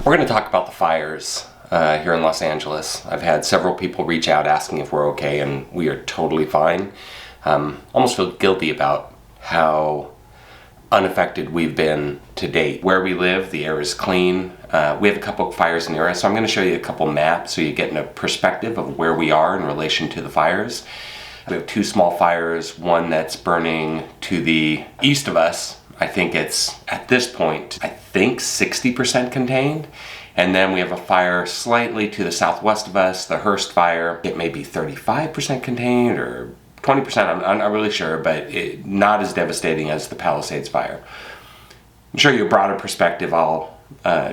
We're going to talk about the fires here in Los Angeles. I've had several people reach out asking if we're okay, and we are totally fine. Almost feel guilty about how unaffected we've been to date. Where we live, the air is clean. We have a couple of fires near us, so I'm going to show you a couple maps so you get a perspective of where we are in relation to the fires. We have two small fires, one that's burning to the east of us. I think it's, at this point, 60% contained. And then we have a fire slightly to the southwest of us, the Hearst fire. It may be 35% contained or 20%, I'm not really sure, but not as devastating as the Palisades fire. To show you a broader perspective, I'll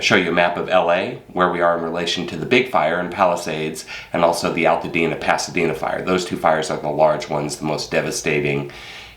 show you a map of LA, where we are in relation to the big fire in Palisades, and also the Altadena-Pasadena fire. Those two fires are the large ones, the most devastating,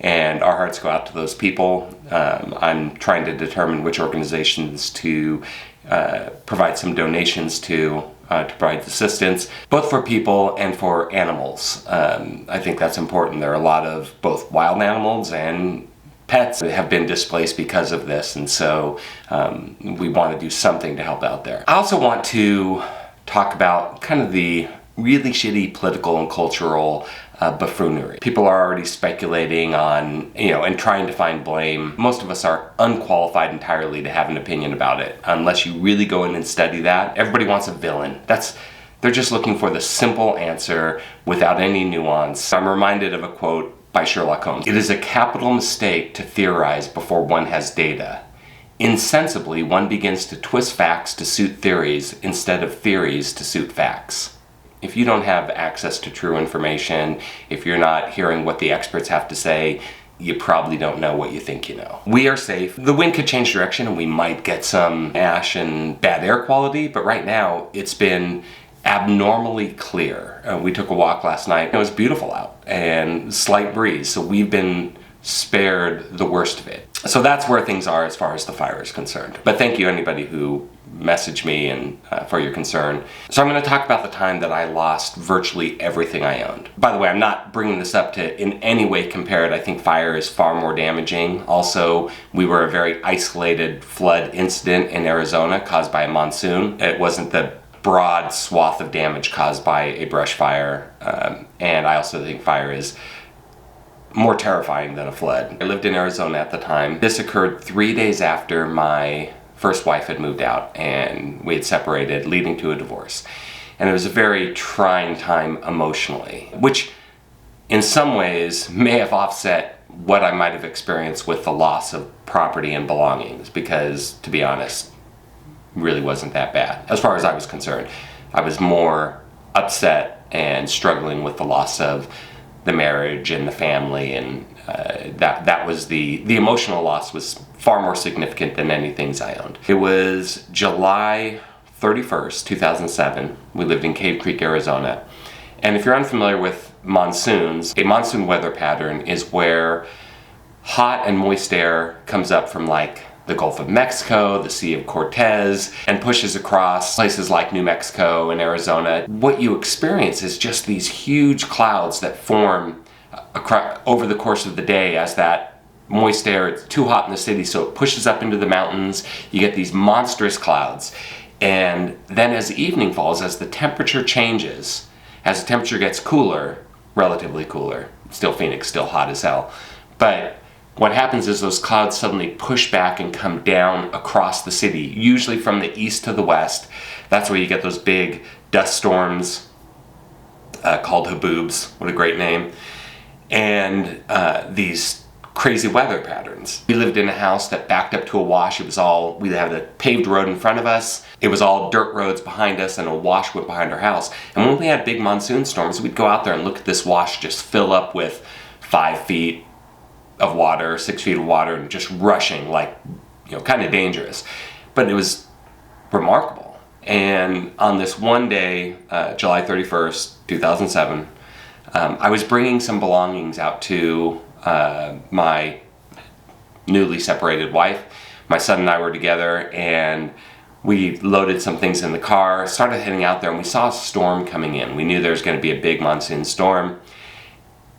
and our hearts go out to those people. I'm trying to determine which organizations to provide some donations to provide assistance, both for people and for animals. I think that's important. There are a lot of both wild animals and pets that have been displaced because of this, and so we want to do something to help out there. I also want to talk about kind of the really shitty political and cultural buffoonery. People are already speculating on, and trying to find blame. Most of us are unqualified entirely to have an opinion about it, unless you really go in and study that. Everybody wants a villain. They're just looking for the simple answer without any nuance. I'm reminded of a quote by Sherlock Holmes. "It is a capital mistake to theorize before one has data. Insensibly, one begins to twist facts to suit theories instead of theories to suit facts." If you don't have access to true information, if you're not hearing what the experts have to say, you probably don't know what you think you know. We are safe. The wind could change direction and we might get some ash and bad air quality, but right now it's been abnormally clear. We took a walk last night. It was beautiful out and slight breeze, so we've been spared the worst of it. So that's where things are as far as the fire is concerned. But thank you anybody who messaged me and for your concern. So I'm going to talk about the time that I lost virtually everything I owned. By the way, I'm not bringing this up to in any way compare it. I think fire is far more damaging. Also, we were a very isolated flood incident in Arizona caused by a monsoon. It wasn't the broad swath of damage caused by a brush fire. And I also think fire is more terrifying than a flood. I lived in Arizona at the time. This occurred 3 days after my first wife had moved out and we had separated, leading to a divorce. And it was a very trying time emotionally, which in some ways may have offset what I might have experienced with the loss of property and belongings, because to be honest, really wasn't that bad. As far as I was concerned, I was more upset and struggling with the loss of the marriage and the family, and that was the emotional loss was far more significant than any things I owned. It was July 31st, 2007. We lived in Cave Creek, Arizona. And if you're unfamiliar with monsoons, a monsoon weather pattern is where hot and moist air comes up from like the Gulf of Mexico, the Sea of Cortez, and pushes across places like New Mexico and Arizona. What you experience is just these huge clouds that form over the course of the day as that moist air, it's too hot in the city, so it pushes up into the mountains. You get these monstrous clouds. And then as the evening falls, as the temperature changes, as the temperature gets cooler, relatively cooler, still Phoenix, still hot as hell, but what happens is those clouds suddenly push back and come down across the city, usually from the east to the west. That's where you get those big dust storms called haboobs. What a great name. And these crazy weather patterns. We lived in a house that backed up to a wash. We had a paved road in front of us. It was all dirt roads behind us, and a wash went behind our house. And when we had big monsoon storms, we'd go out there and look at this wash just fill up with 5 feet of water, 6 feet of water, and just rushing, like, kind of dangerous. But it was remarkable. And on this one day, July 31st, 2007, I was bringing some belongings out to my newly separated wife. My son and I were together, and we loaded some things in the car, started heading out there, and we saw a storm coming in. We knew there was going to be a big monsoon storm.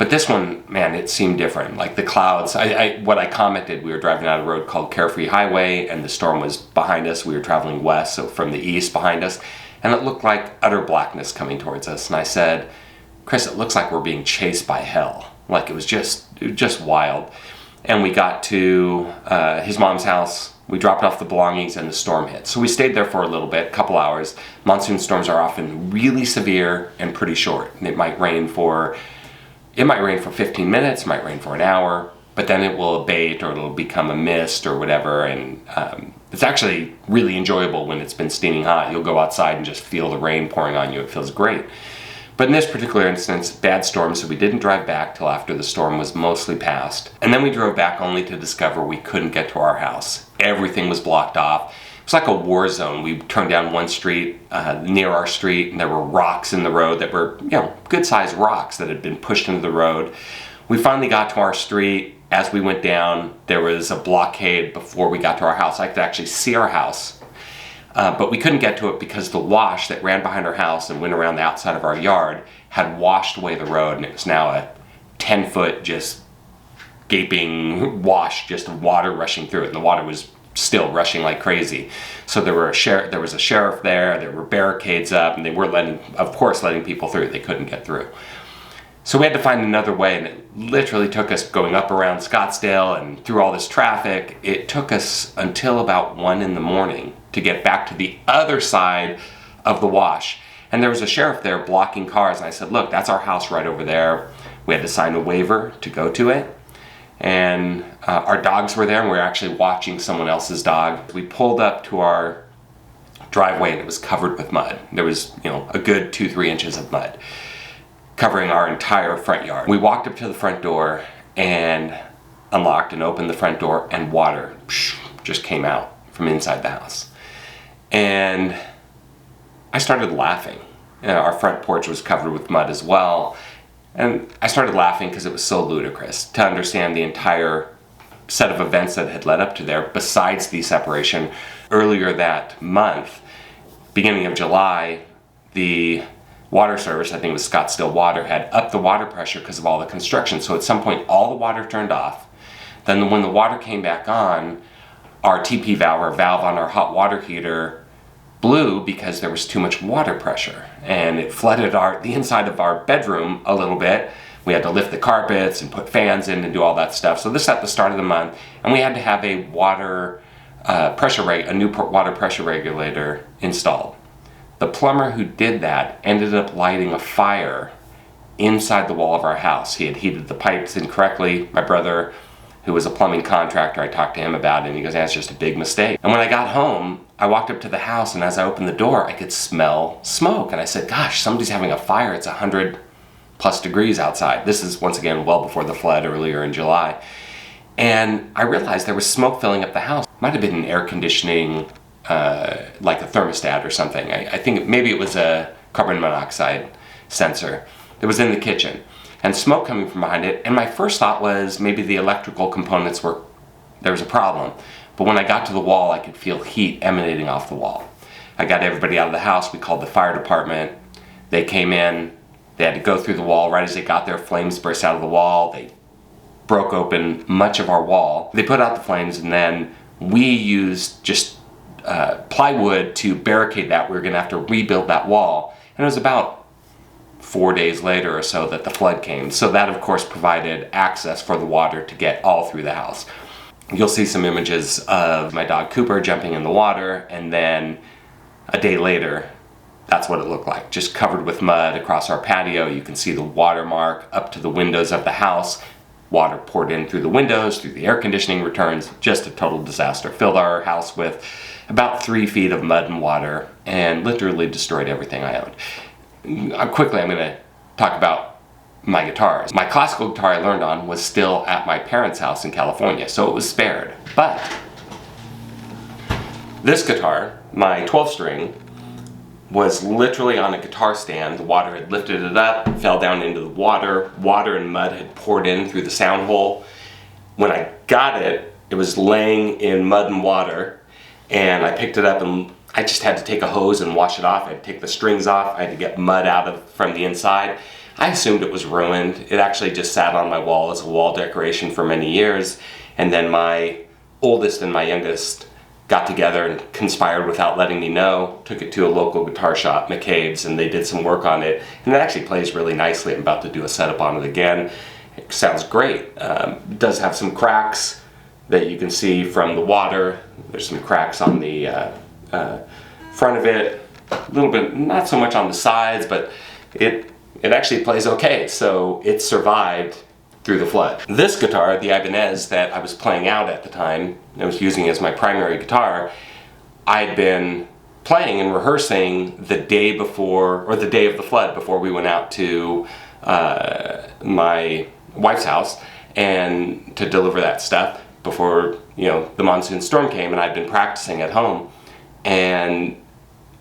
But this one, man, it seemed different. Like the clouds, what I commented, we were driving down a road called Carefree Highway, and the storm was behind us. We were traveling west, so from the east behind us, and it looked like utter blackness coming towards us. And I said, Chris, it looks like we're being chased by hell. Like it was just wild. And we got to his mom's house. We dropped off the belongings and the storm hit. So we stayed there for a little bit, a couple hours. Monsoon storms are often really severe and pretty short. And it might rain for 15 minutes, it might rain for an hour, but then it will abate or it'll become a mist or whatever. And it's actually really enjoyable when it's been steaming hot. You'll go outside and just feel the rain pouring on you. It feels great. But in this particular instance, bad storm, so we didn't drive back till after the storm was mostly past. And then we drove back only to discover we couldn't get to our house. Everything was blocked off. It was like a war zone. We turned down one street near our street, and there were rocks in the road that were, good-sized rocks that had been pushed into the road. We finally got to our street. As we went down, there was a blockade before we got to our house. I could actually see our house. But we couldn't get to it because the wash that ran behind our house and went around the outside of our yard had washed away the road, and it was now a 10-foot just gaping wash, just of water rushing through it, and the water was still rushing like crazy. So there was a sheriff there were barricades up, and they were letting people through. They couldn't get through. So we had to find another way, and it literally took us going up around Scottsdale and through all this traffic. It took us until about 1 a.m. to get back to the other side of the wash. And there was a sheriff there blocking cars, and I said, look, that's our house right over there. We had to sign a waiver to go to it. And our dogs were there, and we were actually watching someone else's dog. We pulled up to our driveway, and it was covered with mud. There was, a good 2-3 inches of mud covering our entire front yard. We walked up to the front door and unlocked and opened the front door, and water just came out from inside the house. And I started laughing. Our front porch was covered with mud as well. And I started laughing because it was so ludicrous to understand the entire set of events that had led up to there, besides the separation. Earlier that month, beginning of July, the water service, I think it was Scottsdale Water, had upped the water pressure because of all the construction. So at some point, all the water turned off. Then when the water came back on, our TP valve, or valve on our hot water heater, blew because there was too much water pressure, and it flooded the inside of our bedroom a little bit. We had to lift the carpets and put fans in and do all that stuff. So this at the start of the month, and we had to have a new water pressure regulator installed. The plumber who did that ended up lighting a fire inside the wall of our house. He had heated the pipes incorrectly. My brother, who was a plumbing contractor, I talked to him about it, and he goes, that's just a big mistake. And when I got home, I walked up to the house, and as I opened the door, I could smell smoke. And I said, gosh, somebody's having a fire. It's 100+ degrees outside. This is, once again, well before the flood earlier in July. And I realized there was smoke filling up the house. Might have been an air conditioning, like a thermostat or something. I think maybe it was a carbon monoxide sensor that was in the kitchen, and smoke coming from behind it. And my first thought was maybe the electrical components there was a problem. But when I got to the wall, I could feel heat emanating off the wall. I got everybody out of the house. We called the fire department. They came in. They had to go through the wall. Right as they got there, flames burst out of the wall. They broke open much of our wall. They put out the flames, and then we used just plywood to barricade that. We were going to have to rebuild that wall. And it was about 4 days later or so that the flood came. So that, of course, provided access for the water to get all through the house. You'll see some images of my dog Cooper jumping in the water, and then a day later, that's what it looked like. Just covered with mud across our patio. You can see the watermark up to the windows of the house. Water poured in through the windows, through the air conditioning returns. Just a total disaster. Filled our house with about 3 feet of mud and water, and literally destroyed everything I owned. Quickly, I'm going to talk about my guitars. My classical guitar I learned on was still at my parents' house in California, so it was spared. But this guitar, my 12-string, was literally on a guitar stand. The water had lifted it up, fell down into the water. Water and mud had poured in through the sound hole. When I got it, it was laying in mud and water, and I picked it up, and I just had to take a hose and wash it off. I had to take the strings off. I had to get mud out from the inside. I assumed it was ruined. It actually just sat on my wall as a wall decoration for many years. And then my oldest and my youngest got together and conspired without letting me know, took it to a local guitar shop, McCabe's, and they did some work on it. And it actually plays really nicely. I'm about to do a setup on it again. It sounds great. It does have some cracks that you can see from the water. There's some cracks on the front of it. A little bit, not so much on the sides, but it actually plays okay. So it survived through the flood. This guitar, the Ibanez that I was playing out at the time, I was using as my primary guitar, I'd been playing and rehearsing the day before, or the day of the flood, before we went out to my wife's house and to deliver that stuff before, the monsoon storm came, and I'd been practicing at home. And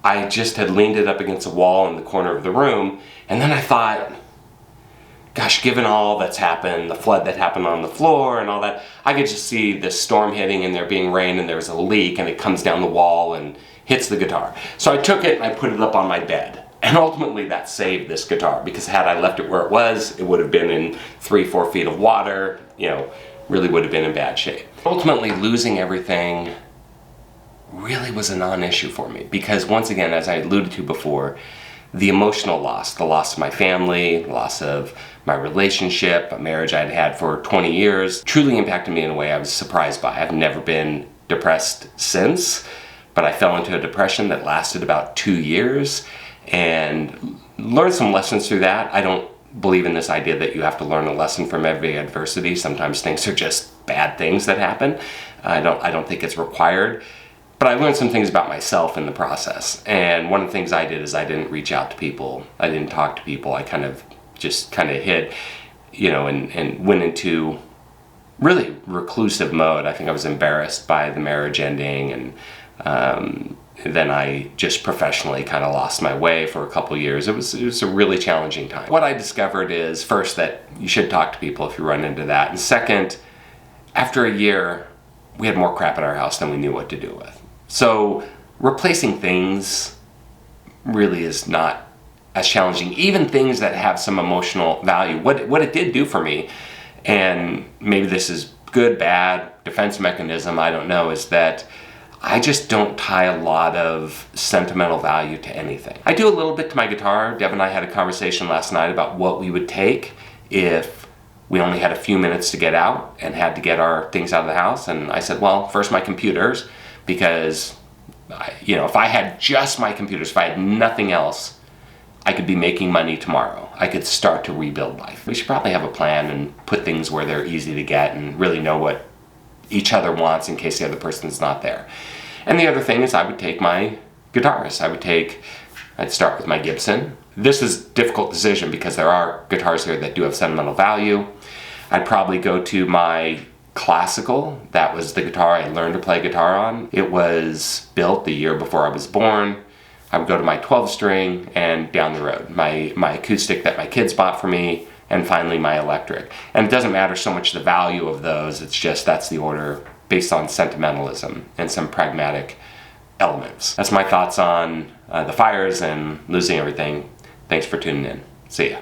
I just had leaned it up against a wall in the corner of the room, and then I thought, gosh, given all that's happened, the flood that happened on the floor and all that, I could just see this storm hitting and there being rain and there's a leak and it comes down the wall and hits the guitar. So I took it and I put it up on my bed. And ultimately that saved this guitar, because had I left it where it would have been in 3-4 feet of water, really would have been in bad shape. Ultimately, losing everything really was a non-issue for me, because once again, as I alluded to before, the emotional loss, the loss of my family, the loss of my relationship, a marriage I'd had for 20 years, truly impacted me in a way I was surprised by. I've never been depressed since, but I fell into a depression that lasted about 2 years and learned some lessons through that. I don't believe in this idea that you have to learn a lesson from every adversity. Sometimes things are just bad things that happen. I don't think it's required. But I learned some things about myself in the process. And one of the things I did is I didn't reach out to people. I didn't talk to people. I kind of hid, and went into really reclusive mode. I think I was embarrassed by the marriage ending, and then I just professionally kind of lost my way for a couple years. It was a really challenging time. What I discovered is, first, that you should talk to people if you run into that. And second, after a year, we had more crap in our house than we knew what to do with. So replacing things really is not as challenging, even things that have some emotional value. What it did do for me, and maybe this is good, bad, defense mechanism, I don't know, is that I just don't tie a lot of sentimental value to anything. I do a little bit to my guitar. Deb and I had a conversation last night about what we would take if we only had a few minutes to get out and had to get our things out of the house. And I said, well, first my computers, because if I had just my computers, if I had nothing else, I could be making money tomorrow. I could start to rebuild life. We should probably have a plan and put things where they're easy to get and really know what each other wants in case the other person's not there. And the other thing is I would take my guitars. I'd start with my Gibson. This is a difficult decision because there are guitars here that do have sentimental value. I'd probably go to my classical. That was the guitar I learned to play guitar on. It was built the year before I was born. I would go to my 12-string and down the road, my acoustic that my kids bought for me, and finally my electric. And it doesn't matter so much the value of those, it's just that's the order based on sentimentalism and some pragmatic elements. That's my thoughts on the fires and losing everything. Thanks for tuning in. See ya.